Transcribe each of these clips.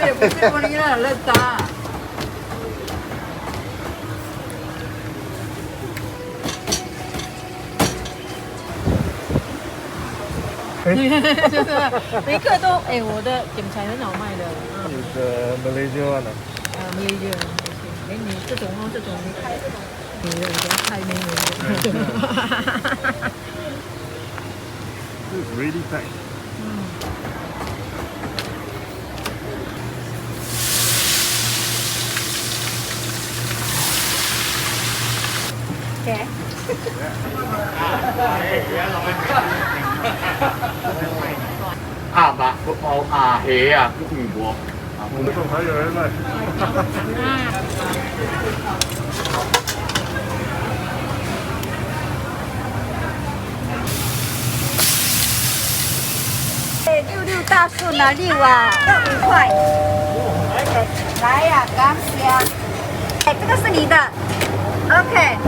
也不是玻璃了，认渣。就是每个都我的剪裁很好卖的。Malaysia one 啊。Malaysia，美女这种这种你开这种，你的开美女。It's really tight. Okay. Bạc hế cái thủy bố. 我们总还有人卖。6大顺啊，6啊，要5块。来呀，感谢。这个是你的 ，OK。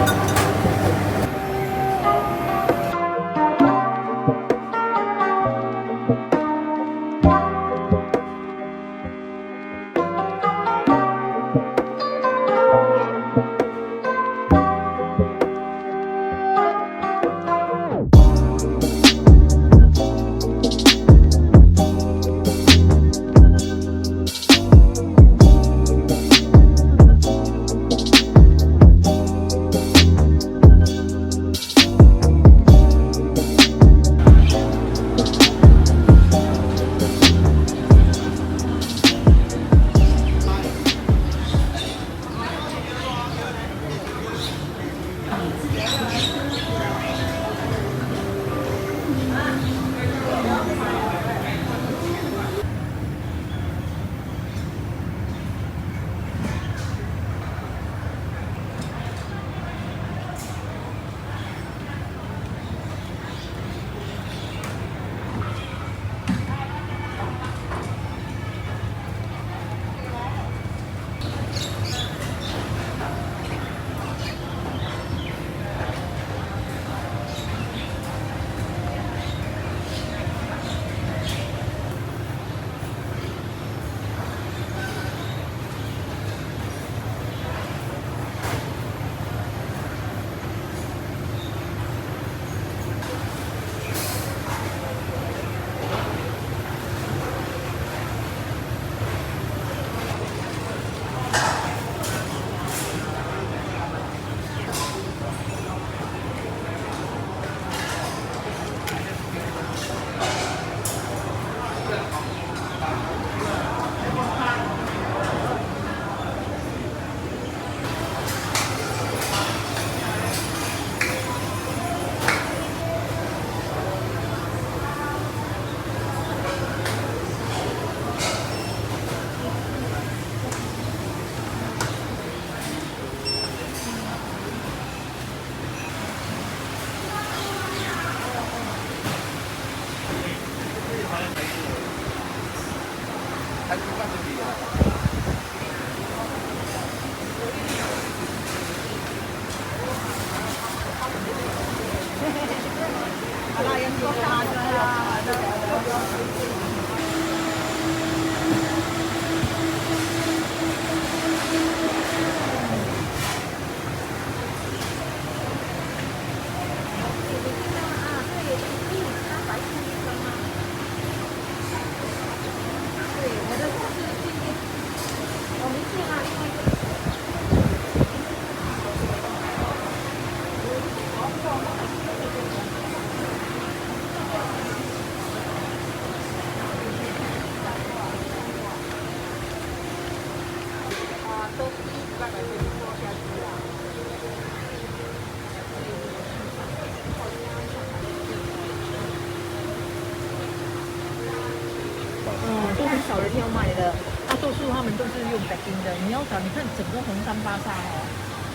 都很少人要卖的，大多数他们都是用北京的。你要找，你看整个红山巴沙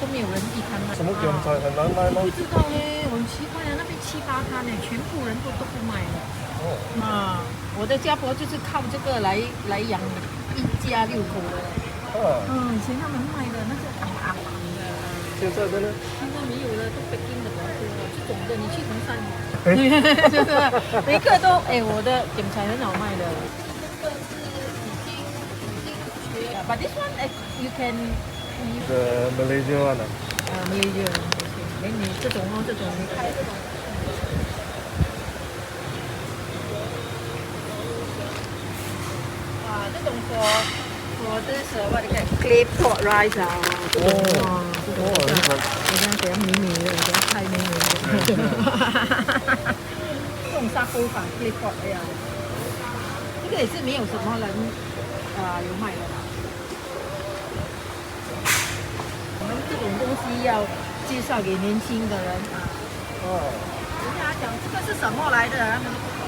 都没有人地摊卖。什么剪裁很难卖吗？不知道嘞，很奇怪啊，那边7、8摊呢，全部人都不卖了。我的家婆就是靠这个来养一家6口的。以前他们卖的那是昂的。现在的呢？现在没有了，都北京的比较多了。这种的你去红山，就是每个都我的剪裁很好卖的。这个是已经 but this one you can The Malaysia one 啊。没有，给你这种哦，这种你开这种。哇，这种for this what you call clay pot rice 啊，这种哇，这种等下美的，等下太美的。这种砂锅饭 clay pot 哎呀，这个也是没有什么人有卖的啦。我们这种东西要介绍给年轻的人啊。人家讲这个是什么来的，他们都不懂。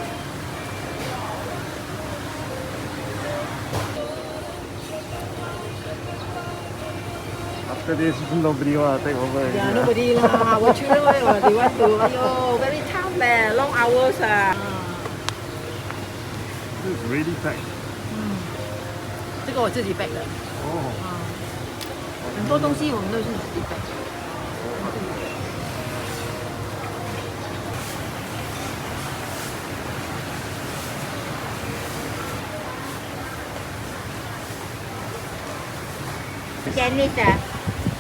After this, nobody want to take over. Yeah, nobody lah. Our children, they want to. Ayo, very tough leh, long hours ah. This is really packed. 这个我自己 bake 的。哦。很多东西我们都是自己 bake。Chinese ah.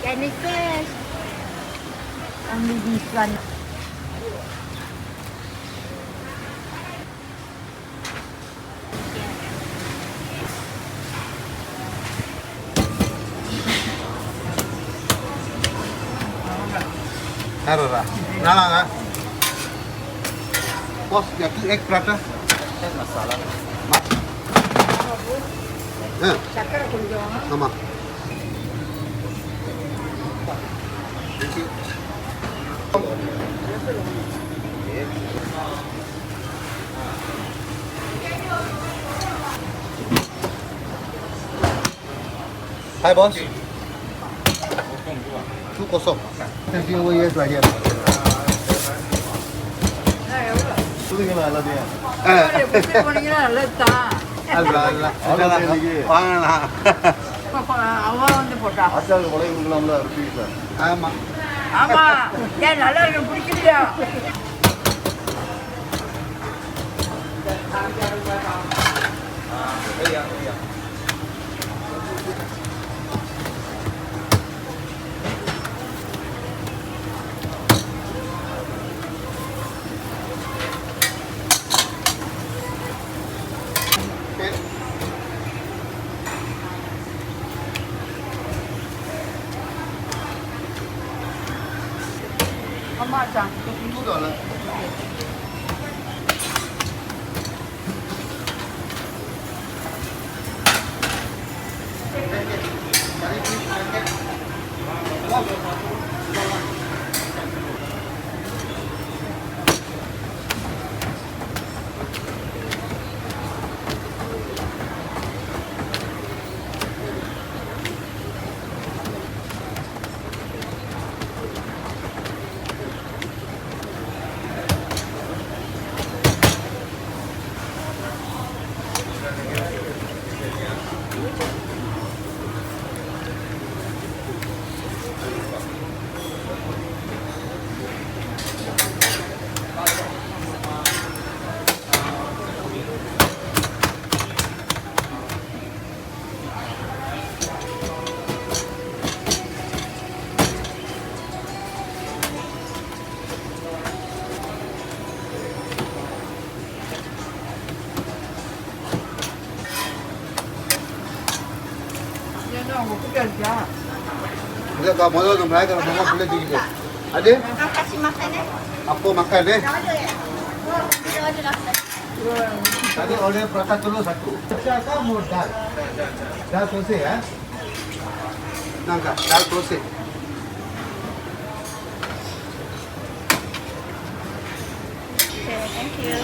Chinese first. Only this one. Harara. Nala. Bos, yang egg prata. Egg masala. சக்கரை கொஞ்சம். ஆமா. Hai bos. Itu kosong. Nanti mau ya saja. Itu gimana lah dia? Allah. Wanganlah. அவன் வந்து போட்டா. அச்சாக்கு கொலை கொடுக்கலாம்ல ருபீஸ். ஆமா. ஆமா. ஏன் நல்லா இருக்கு பிடிக்கலையா?妈讲，知道了。Bila kau mau tu mereka mama boleh tinggi. Ada? Kasih makan Apa makan Dah ada ya? Dah ada lah. Tadi oleh prata telur satu. Siapa mau dal? Dal proses ya? Nangka, dal proses. Okay, thank you.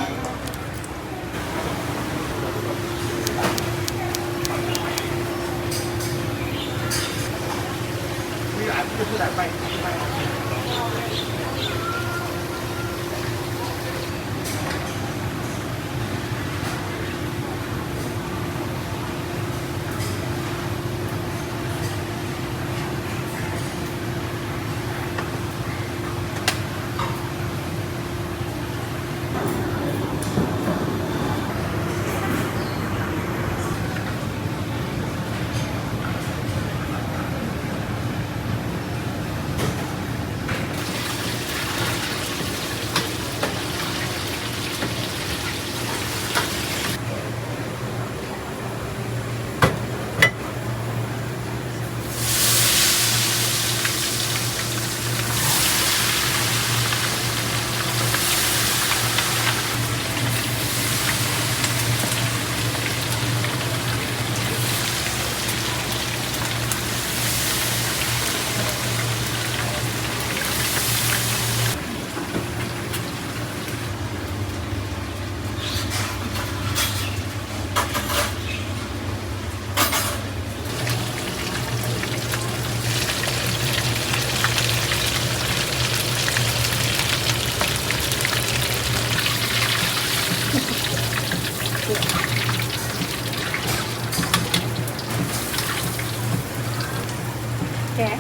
Okay.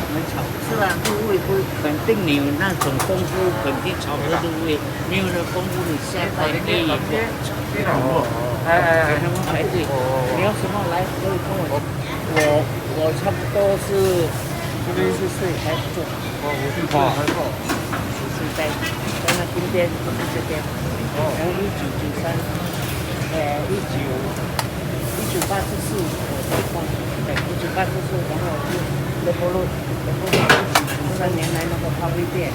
我们炒是啊，入味不肯定你有那种功夫，肯定炒不入味。没有那功夫，你下菜可以不给他们排队。你要什么来可以跟我。我差不多是50岁开始做。50岁在那边边不是这边。然后1993，1984我结婚，对，1984，然后我就。德国路，3年来那个咖啡店，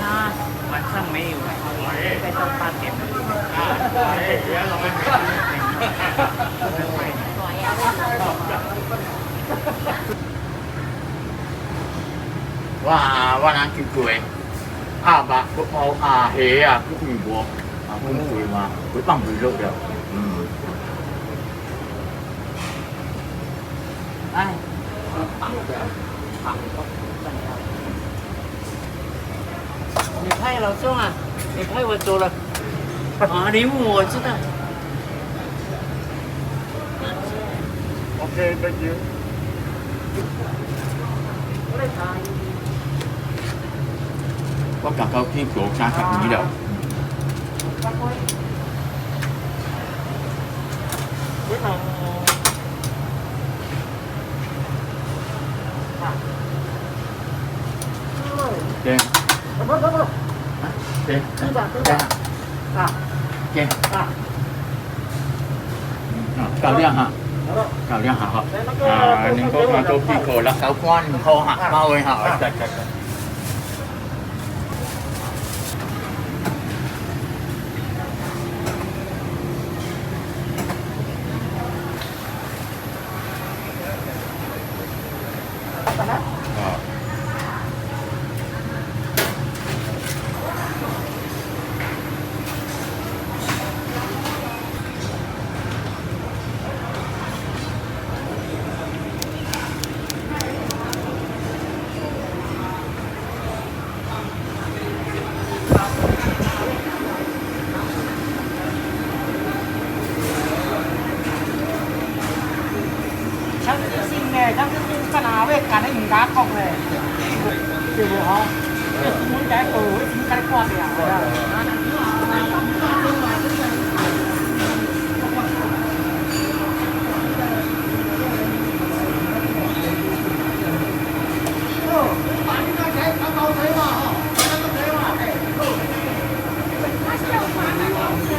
啊，晚上没有了，应该到8点了。哇，我哪见过？阿伯個包阿喜啊，個魚鍋啊，咁攰嘛，佢幫佢碌嘅。哎。绑的，你拍老钟啊，你拍我走了。啊，你问我知道。Okay, thank you. 我剛剛見過加十二了。对。对。对。搞亮哈。搞亮哈。您嗰個做邊個啦？手關唔好嚇，包佢嚇。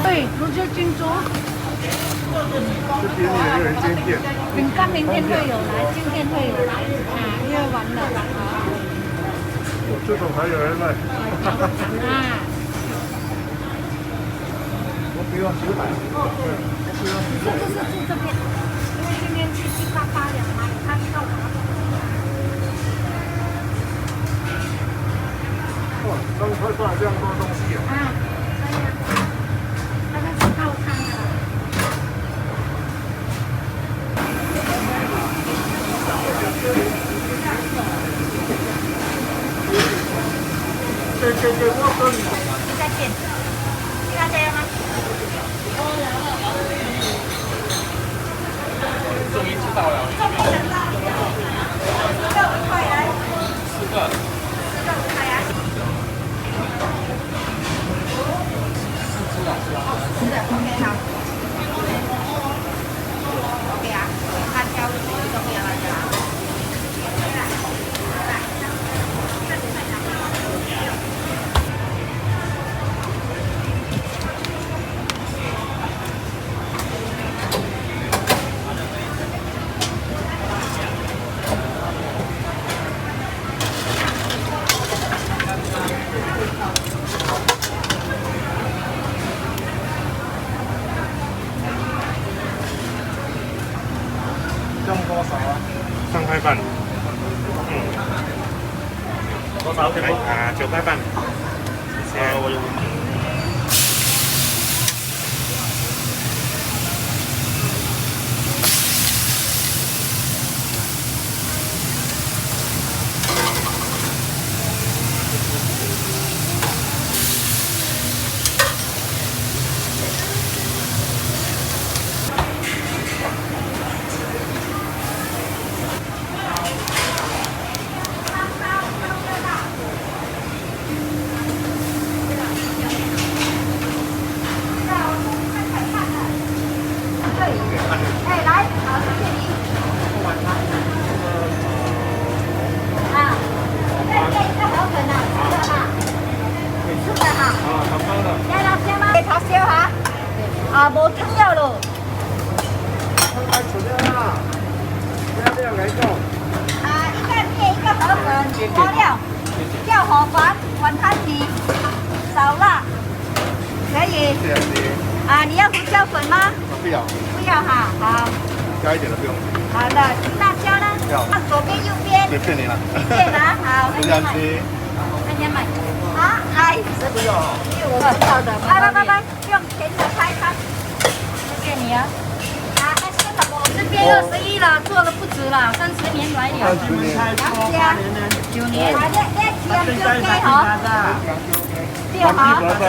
对，卢就金珠。这边也有一间店。明天会有来，今天会有来，因为完了。这种还有人卖。我不要900。就是住这边，因为今天7788两嘛，他到我。哇，刚才放这样多东西啊！那是套餐的。对，我跟你。再见。你看这样吗？终于知道了。4个。是的，OK 好。OK 啊，他挑的都不要了，对吧？这样多少啊？3块半。少？9块半。谢谢。我有。哎，来，好，谢谢你。啊，这一个河粉啊，是的哈。好高的。要辣椒吗？给炒烧哈。啊，无汤了咯。啊，一个面，一个河粉，调料，叫河粉，晚餐米，少辣，可以。谢谢。啊，你要胡椒粉吗？不要，不要哈，好。加一点都不用。好的，辣椒呢？要。放左边右边。随便你了。对啦，好，不想吃。大家买。啊，哎，这个我知道的。拜，用甜的开餐。谢谢你啊。啊，那先什么？这边21了，做了不止了，30年来了。9年。啊，这甜就给哈。对哈。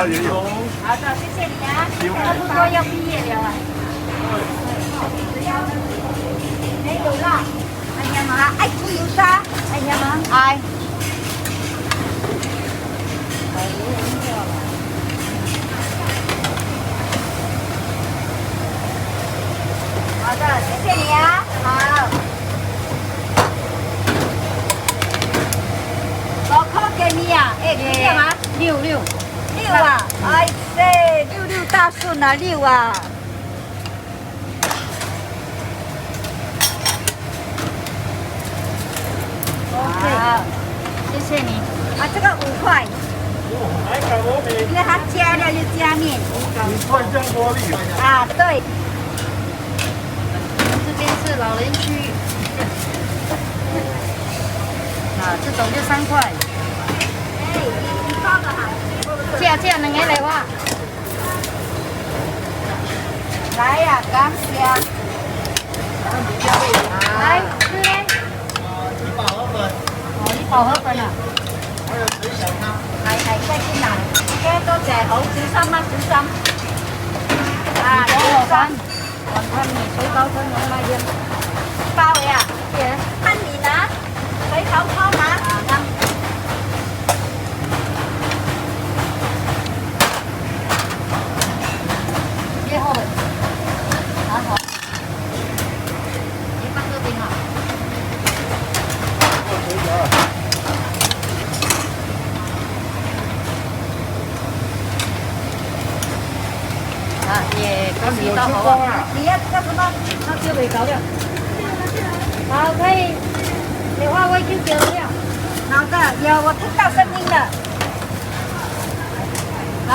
也有。好的，谢谢你啊。差不多要毕业了。没有啦。哎呀妈，爱猪油沙。哎呀妈，哎。好的，谢谢你啊。好。多块给你啊？哎，几点啊？6啊！哎塞，6大顺啊，6啊！好，谢谢你。啊，这个5块，因为它加料就加面。5块酱玻璃。啊，对。这边是老人区。啊，这种就3块。哎，你包的哈。这2个来哇。来呀，感谢。来，这边。1包河粉啊。係雞先啦。OK，多謝，好，小心啦，小心。啊，有河粉，雲吞麵、水餃湯有乜嘢？包嘅啊，吞麵啊，水餃湯啊，啱。幾好嘅，好好。你放這邊啊。啊，也恭喜到好啊！你要這個什麼？那就未搞了。好，可以。你話我已經叫了。好的，有我聽到聲音了。來。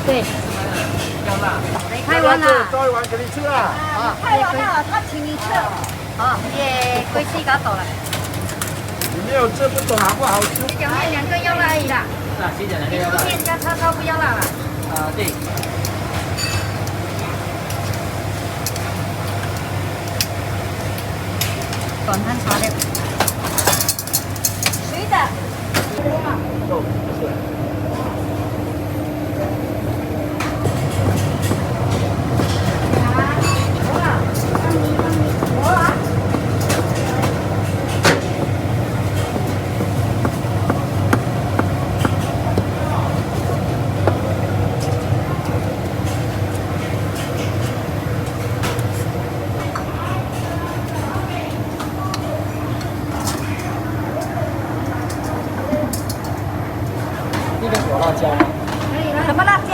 對。開完啦。再玩給你吃啦。啊，開完了，他請你吃。好，也歸西搞走了。你沒有吃不懂好不好吃？水饺面2個要辣而已啦。你說面加叉燒不要辣了。对。短餐茶的。誰的？什么辣椒？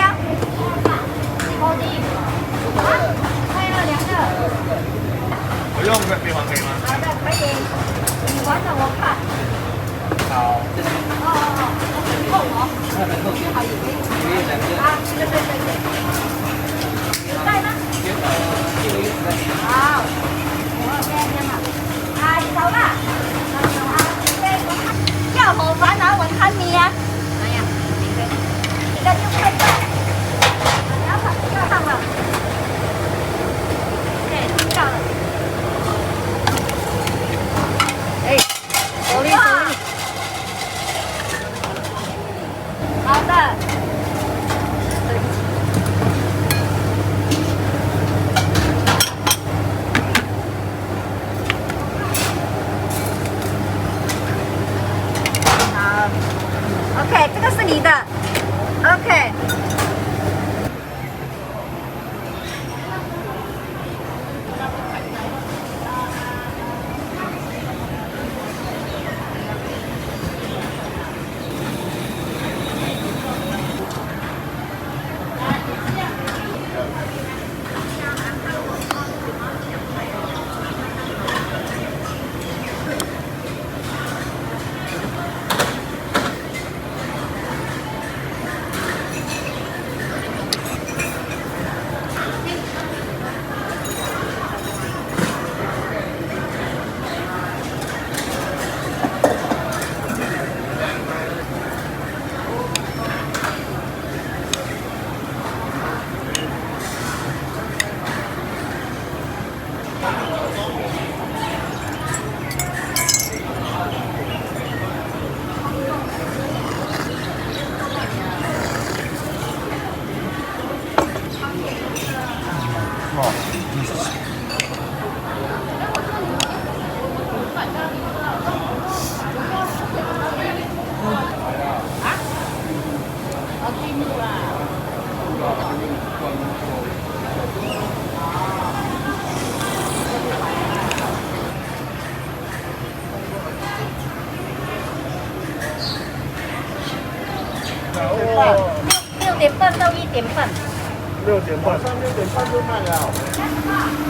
高级。啊，开了2个。我用没还可以吗？好的，可以。你玩的我看。好。很厚哦。好，也可以。啊，对。有带吗？好。我这边嘛。啊，烧6点半到1点半。 6点半。6点半就卖了。